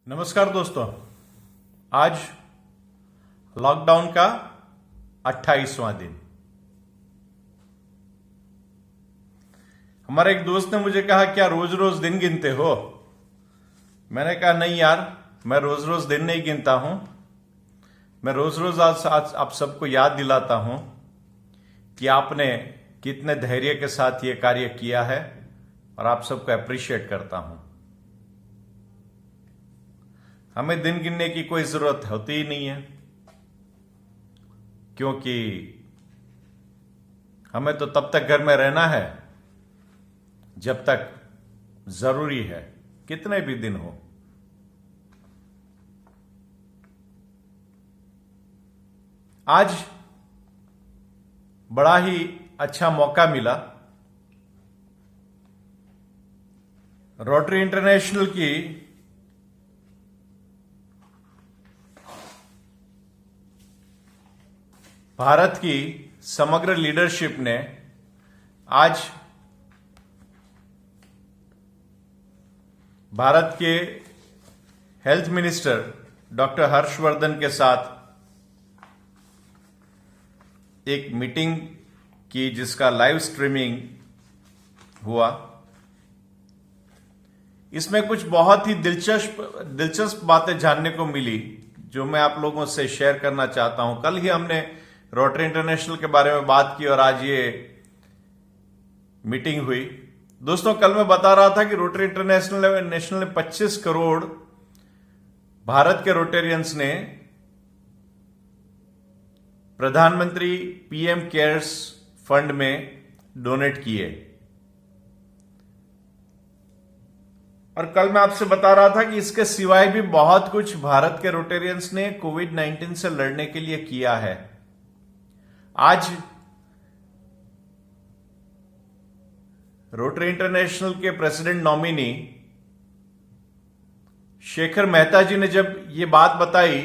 नमस्कार दोस्तों। आज लॉकडाउन का 28वां दिन। हमारे एक दोस्त ने मुझे कहा, क्या रोज रोज दिन गिनते हो? मैंने कहा, नहीं यार, मैं रोज रोज दिन नहीं गिनता हूं। मैं रोज रोज आज आप सबको याद दिलाता हूं कि आपने कितने धैर्य के साथ ये कार्य किया है और आप सबको अप्रिशिएट करता हूं। हमें दिन गिनने की कोई जरूरत होती ही नहीं है, क्योंकि हमें तो तब तक घर में रहना है जब तक जरूरी है, कितने भी दिन हो। आज बड़ा ही अच्छा मौका मिला। रोटरी इंटरनेशनल की भारत की समग्र लीडरशिप ने आज भारत के हेल्थ मिनिस्टर डॉक्टर हर्षवर्धन के साथ एक मीटिंग की, जिसका लाइव स्ट्रीमिंग हुआ। इसमें कुछ बहुत ही दिलचस्प बातें जानने को मिली, जो मैं आप लोगों से शेयर करना चाहता हूं। कल ही हमने रोटरी इंटरनेशनल के बारे में बात की और आज ये मीटिंग हुई। दोस्तों, कल मैं बता रहा था कि रोटरी इंटरनेशनल ने 25 करोड़ भारत के रोटेरियंस ने प्रधानमंत्री पीएम केयर्स फंड में डोनेट किए। और कल मैं आपसे बता रहा था कि इसके सिवाय भी बहुत कुछ भारत के रोटेरियंस ने कोविड-19 से लड़ने के लिए किया है। आज रोटरी इंटरनेशनल के प्रेसिडेंट नॉमिनी शेखर मेहता जी ने जब ये बात बताई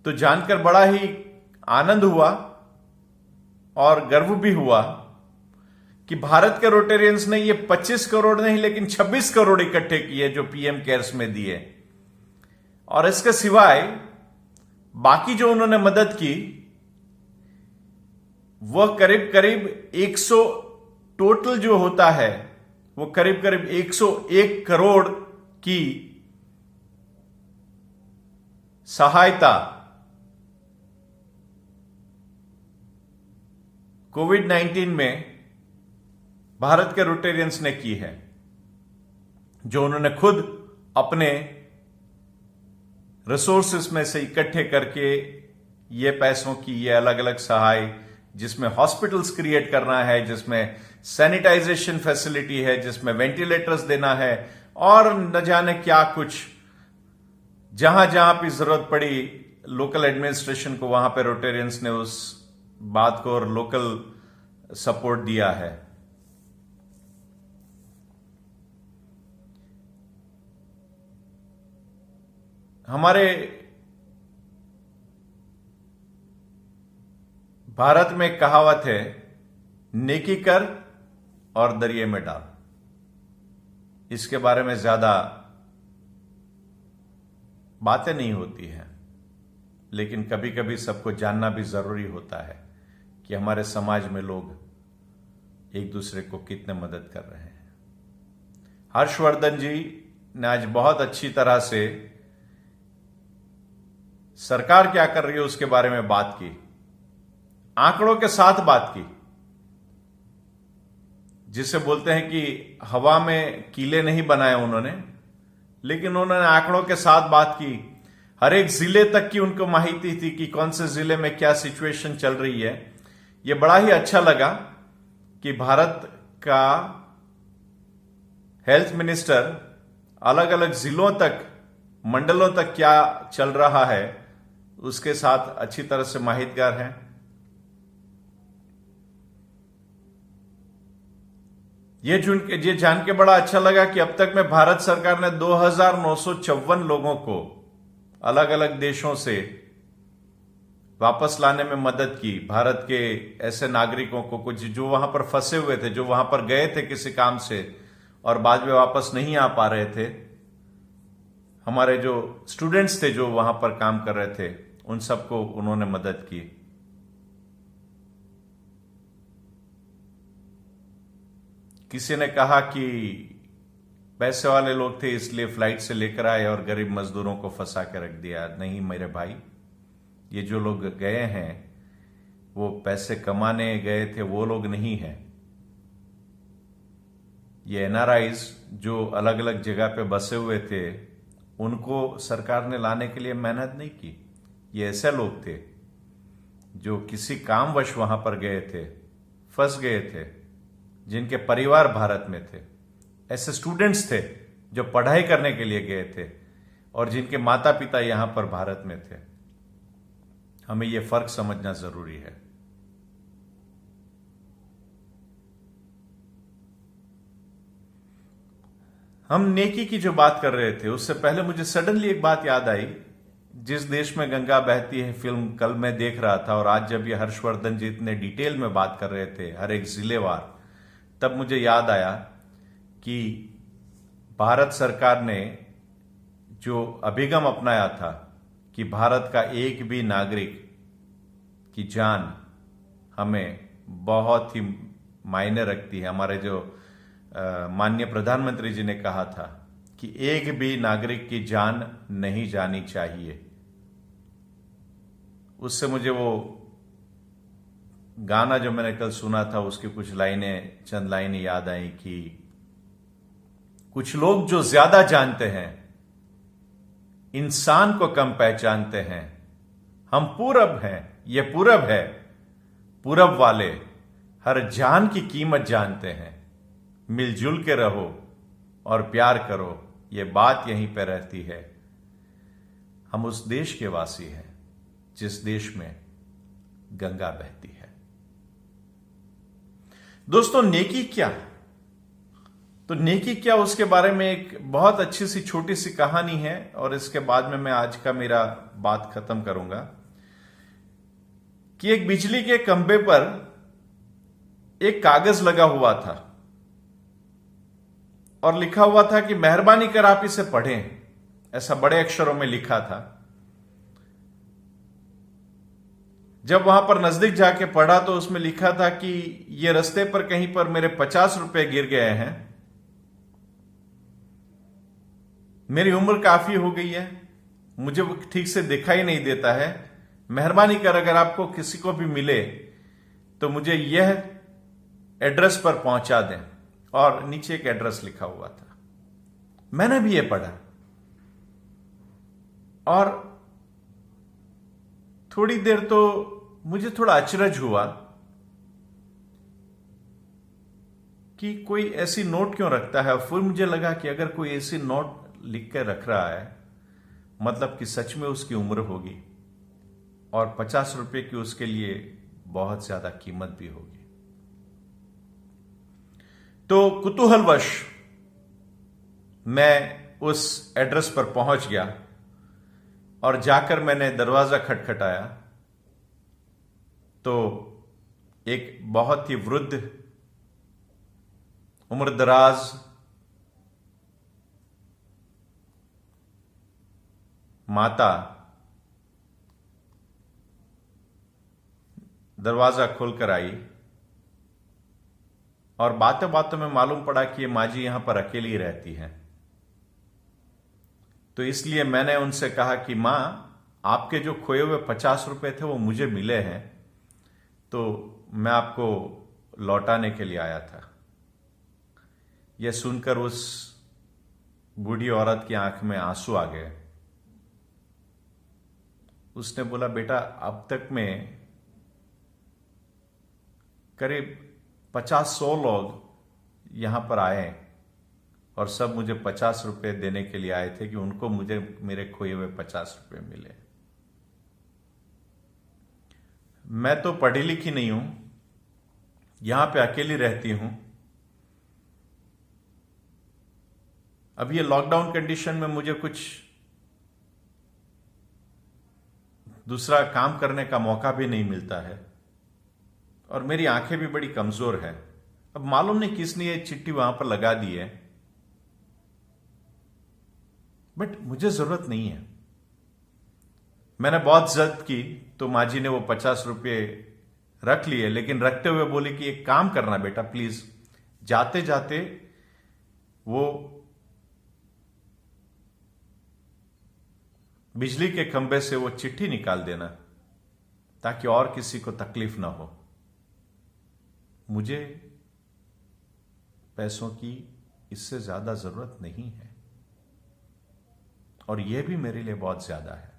तो जानकर बड़ा ही आनंद हुआ और गर्व भी हुआ कि भारत के रोटेरियंस ने ये 25 करोड़ नहीं लेकिन 26 करोड़ इकट्ठे किए, जो पीएम केयर्स में दिए। और इसके सिवाय बाकी जो उन्होंने मदद की वह करीब करीब 100 टोटल जो होता है वो करीब करीब 101 करोड़ की सहायता कोविड-19 में भारत के रोटेरियंस ने की है, जो उन्होंने खुद अपने रिसोर्सेस में से इकट्ठे करके ये पैसों की ये अलग अलग सहाय, जिसमें हॉस्पिटल्स क्रिएट करना है, जिसमें सैनिटाइजेशन फैसिलिटी है, जिसमें वेंटिलेटर्स देना है और न जाने क्या कुछ, जहां जहां भी जरूरत पड़ी लोकल एडमिनिस्ट्रेशन को, वहां पे रोटेरियंस ने उस बात को और लोकल सपोर्ट दिया है। हमारे भारत में एक कहावत है, नेकी कर और दरिए में डाल। इसके बारे में ज्यादा बातें नहीं होती हैं, लेकिन कभी कभी सबको जानना भी जरूरी होता है कि हमारे समाज में लोग एक दूसरे को कितने मदद कर रहे हैं। हर्षवर्धन जी ने आज बहुत अच्छी तरह से सरकार क्या कर रही है उसके बारे में बात की, आंकड़ों के साथ बात की, जिसे बोलते हैं कि हवा में कीले नहीं बनाए उन्होंने, लेकिन उन्होंने आंकड़ों के साथ बात की। हर एक जिले तक की उनको माहिती थी कि कौन से जिले में क्या सिचुएशन चल रही है। यह बड़ा ही अच्छा लगा कि भारत का हेल्थ मिनिस्टर अलग अलग जिलों तक, मंडलों तक क्या चल रहा है उसके साथ अच्छी तरह से माहितगार हैं। ये जान के बड़ा अच्छा लगा कि अब तक में भारत सरकार ने 2954 लोगों को अलग अलग देशों से वापस लाने में मदद की। भारत के ऐसे नागरिकों को, कुछ जो वहां पर फंसे हुए थे, जो वहां पर गए थे किसी काम से और बाद में वापस नहीं आ पा रहे थे, हमारे जो स्टूडेंट्स थे जो वहां पर काम कर रहे थे, उन सबको उन्होंने मदद की। किसी ने कहा कि पैसे वाले लोग थे इसलिए फ्लाइट से लेकर आए और गरीब मजदूरों को फंसा के रख दिया। नहीं मेरे भाई, ये जो लोग गए हैं वो पैसे कमाने गए थे, वो लोग नहीं हैं। ये एनआरआईज जो अलग अलग जगह पे बसे हुए थे, उनको सरकार ने लाने के लिए मेहनत नहीं की। ये ऐसे लोग थे जो किसी कामवश वहां पर गए थे, फंस गए थे, जिनके परिवार भारत में थे। ऐसे स्टूडेंट्स थे जो पढ़ाई करने के लिए गए थे और जिनके माता पिता यहां पर भारत में थे। हमें यह फर्क समझना जरूरी है। हम नेकी की जो बात कर रहे थे, उससे पहले मुझे सडनली एक बात याद आई। जिस देश में गंगा बहती है फिल्म कल मैं देख रहा था, और आज जब ये हर्षवर्धन जी इतने डिटेल में बात कर रहे थे हर एक जिलेवार, तब मुझे याद आया कि भारत सरकार ने जो अभिगम अपनाया था कि भारत का एक भी नागरिक की जान हमें बहुत ही मायने रखती है। हमारे जो माननीय प्रधानमंत्री जी ने कहा था कि एक भी नागरिक की जान नहीं जानी चाहिए। उससे मुझे वो गाना जो मैंने कल सुना था उसकी कुछ लाइनें, चंद लाइनें याद आई कि कुछ लोग जो ज्यादा जानते हैं इंसान को कम पहचानते हैं। हम पूरब हैं, ये पूरब है, पूरब वाले हर जान की कीमत जानते हैं। मिलजुल के रहो और प्यार करो, ये बात यहीं पे रहती है। हम उस देश के वासी हैं जिस देश में गंगा बहती है। दोस्तों, नेकी क्या? तो नेकी क्या, उसके बारे में एक बहुत अच्छी सी छोटी सी कहानी है, और इसके बाद में मैं आज का मेरा बात खत्म करूंगा। कि एक बिजली के खंभे पर एक कागज लगा हुआ था और लिखा हुआ था कि मेहरबानी कर आप इसे पढ़ें। ऐसा बड़े अक्षरों में लिखा था। जब वहां पर नजदीक जाके पढ़ा तो उसमें लिखा था कि ये रास्ते पर कहीं पर मेरे 50 रुपए गिर गए हैं, मेरी उम्र काफी हो गई है, मुझे वो ठीक से दिखाई नहीं देता है, मेहरबानी कर अगर आपको किसी को भी मिले तो मुझे यह एड्रेस पर पहुंचा दें। और नीचे एक एड्रेस लिखा हुआ था। मैंने भी यह पढ़ा और थोड़ी देर तो मुझे थोड़ा अचरज हुआ कि कोई ऐसी नोट क्यों रखता है। फिर मुझे लगा कि अगर कोई ऐसी नोट लिख कर रख रहा है, मतलब कि सच में उसकी उम्र होगी और 50 रुपए की उसके लिए बहुत ज्यादा कीमत भी होगी। तो कुतूहलवश मैं उस एड्रेस पर पहुंच गया और जाकर मैंने दरवाजा खटखटाया तो एक बहुत ही वृद्ध, उम्रदराज माता दरवाजा खोलकर आई और बातों बातों में मालूम पड़ा कि ये माँ जी यहां पर अकेली रहती हैं। तो इसलिए मैंने उनसे कहा कि मां, आपके जो खोए हुए 50 रुपए थे वो मुझे मिले हैं, तो मैं आपको लौटाने के लिए आया था। यह सुनकर उस बूढ़ी औरत की आंख में आंसू आ गए। उसने बोला, बेटा अब तक में करीब 50-100 लोग यहां पर आए और सब मुझे 50 रुपए देने के लिए आए थे कि उनको मुझे मेरे खोए हुए 50 रुपए मिले। मैं तो पढ़ी लिखी नहीं हूं, यहां पे अकेली रहती हूं। अब ये लॉकडाउन कंडीशन में मुझे कुछ दूसरा काम करने का मौका भी नहीं मिलता है और मेरी आंखें भी बड़ी कमजोर है। अब मालूम नहीं किसने ये चिट्ठी वहां पर लगा दी है बट मुझे जरूरत नहीं है। मैंने बहुत जिद की तो माँ जी ने वो 50 रुपये रख लिए, लेकिन रखते हुए बोले कि एक काम करना बेटा प्लीज, जाते जाते वो बिजली के खंभे से वो चिट्ठी निकाल देना ताकि और किसी को तकलीफ ना हो। मुझे पैसों की इससे ज्यादा जरूरत नहीं है और यह भी मेरे लिए बहुत ज्यादा है।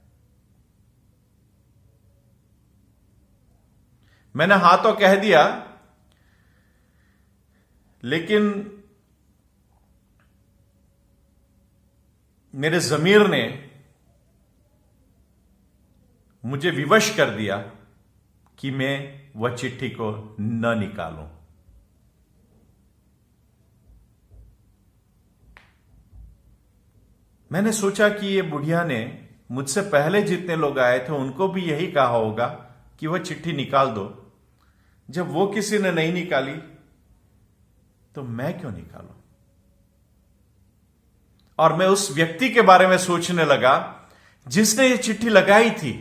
मैंने हाँ तो कह दिया, लेकिन मेरे ज़मीर ने मुझे विवश कर दिया कि मैं वह चिट्ठी को न निकालूं। मैंने सोचा कि ये बुढ़िया ने मुझसे पहले जितने लोग आए थे उनको भी यही कहा होगा कि वह चिट्ठी निकाल दो। जब वो किसी ने नहीं निकाली तो मैं क्यों निकालूं? और मैं उस व्यक्ति के बारे में सोचने लगा जिसने ये चिट्ठी लगाई थी।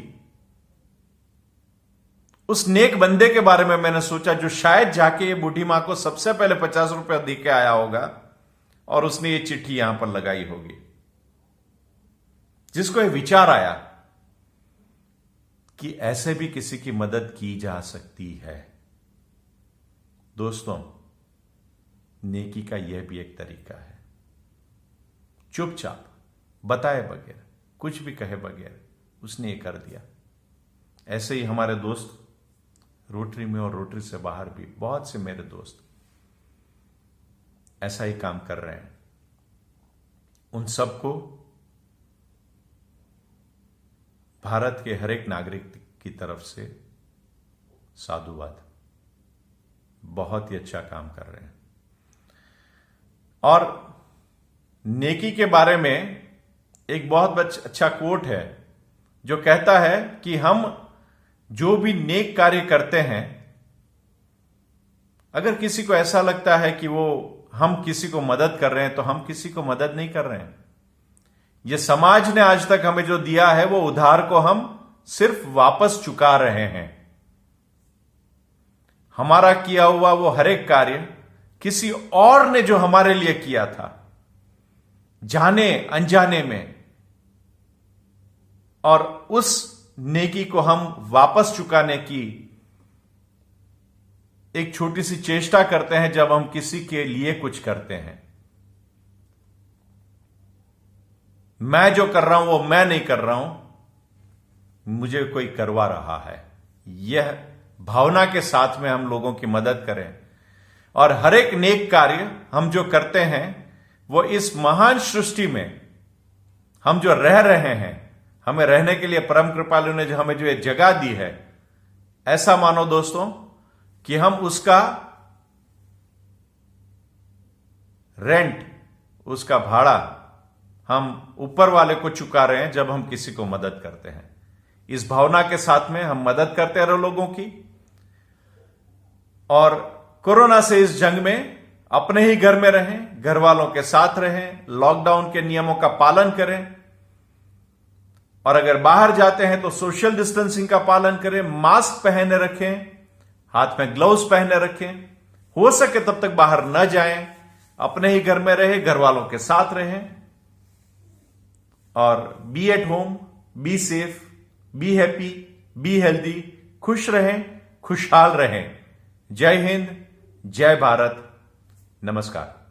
उस नेक बंदे के बारे में मैंने सोचा जो शायद जाके ये बूढ़ी मां को सबसे पहले 50 रुपया दे के आया होगा और उसने ये चिट्ठी यहां पर लगाई होगी। जिसको ये विचार आया कि ऐसे भी किसी की मदद की जा सकती है। दोस्तों, नेकी का यह भी एक तरीका है। चुपचाप बताए बगैर, कुछ भी कहे बगैर उसने ये कर दिया। ऐसे ही हमारे दोस्त रोटरी में और रोटरी से बाहर भी बहुत से मेरे दोस्त ऐसा ही काम कर रहे हैं। उन सबको भारत के हर एक नागरिक की तरफ से साधुवाद। बहुत ही अच्छा काम कर रहे हैं। और नेकी के बारे में एक बहुत अच्छा कोट है जो कहता है कि हम जो भी नेक कार्य करते हैं, अगर किसी को ऐसा लगता है कि वो हम किसी को मदद कर रहे हैं तो हम किसी को मदद नहीं कर रहे हैं। ये समाज ने आज तक हमें जो दिया है वो उधार को हम सिर्फ वापस चुका रहे हैं। हमारा किया हुआ वो हर एक कार्य किसी और ने जो हमारे लिए किया था, जाने अनजाने में, और उस नेकी को हम वापस चुकाने की एक छोटी सी चेष्टा करते हैं जब हम किसी के लिए कुछ करते हैं। मैं जो कर रहा हूं वो मैं नहीं कर रहा हूं, मुझे कोई करवा रहा है। यह भावना के साथ में हम लोगों की मदद करें और हर एक नेक कार्य हम जो करते हैं वो इस महान सृष्टि में हम जो रह रहे हैं, हमें रहने के लिए परम कृपालु ने जो हमें जो एक जगह दी है, ऐसा मानो दोस्तों कि हम उसका रेंट, उसका भाड़ा हम ऊपर वाले को चुका रहे हैं जब हम किसी को मदद करते हैं। इस भावना के साथ में हम मदद करते रहे लोगों की। और कोरोना से इस जंग में अपने ही घर में रहें, घर वालों के साथ रहें, लॉकडाउन के नियमों का पालन करें, और अगर बाहर जाते हैं तो सोशल डिस्टेंसिंग का पालन करें, मास्क पहने रखें, हाथ में ग्लव्स पहने रखें, हो सके तब तक बाहर न जाएं, अपने ही घर में रहें, घर वालों के साथ रहें, और be at home, be safe, be happy, be healthy, खुश रहें, खुशहाल रहें। जय हिंद, जय भारत, नमस्कार।